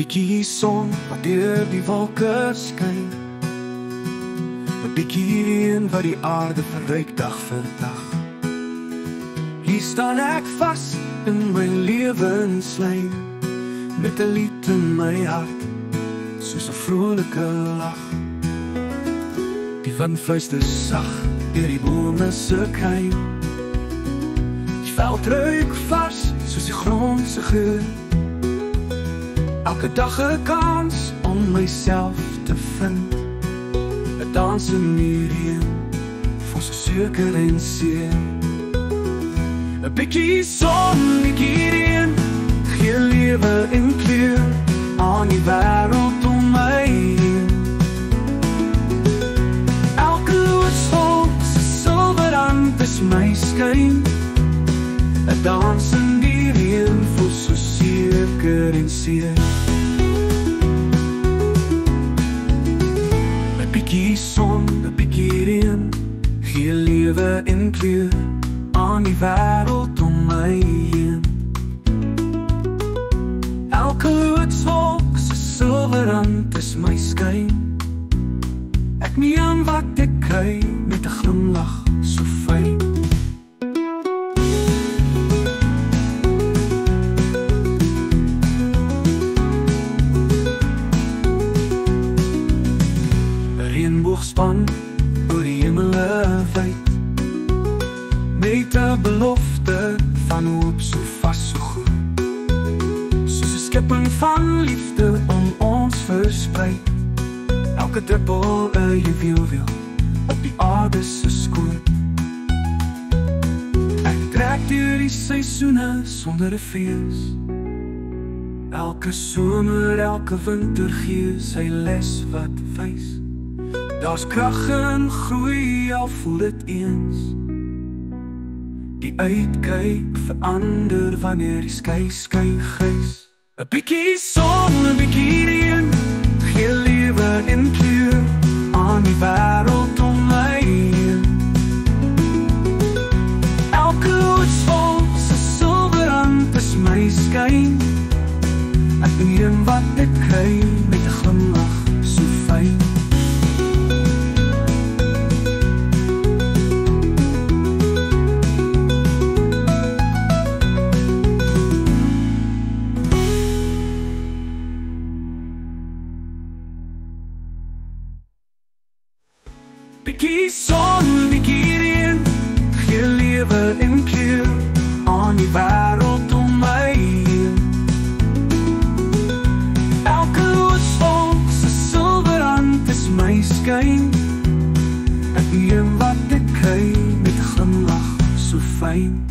bietjie son wat deur die wolke skyn, 'n bietjie reën wat die aarde verryk dag vir dag. Hier staan ek vas in my lewenslyn, met 'n lied in my hart, soos 'n vrolike lag. Die wind fluister sag deur die bome se keim, die veld ruik vars soos die grond se geur. Elke dag 'n kans om myself te vind, 'n dans in die reën, vol so seker en seer. 'n bietjie son, bietjie reën, gee lewe en kleur aan die wêreld om my heen. Elke loodsvolk se silwerrand is my skyn, 'n dans in die reën, vol so seker en seer. 'n bietjie son, 'n bietjie reën, gee lewe en kleur aan die wêreld om my heen. Elke loodsvolk se silwerrand is my skyn, ek neem wat ek kry met 'n glimlag so fyn. Reënboogspan oor die hemele wyd, met 'n belofte van hoop so vas so groot, soos 'n skepping van liefde om ons versprei. Elke druppel 'n juweel op die aarde se skoot. Ek trek deur die seisoene sonder 'n vrees, elke somer, elke winter gee sy les wat wys. Daar's krag en groei, al voel dit eens. Die uitkyk verander wanneer die skei grys. 'n bietjie son, 'n bietjie reën, gee lewe en kleur aan die wêreld om my heen. Elke loodsvolk se silwerrand is my skyn, ek neem wat ek kry met 'n glimlag so fyn. Bietjie son, bietjie reën, gee lewe en kleur aan die wêreld om my heen. Elke loodsvolk se silwerrand is my skyn, ek neem wat ek kry met 'n glimlag so fyn.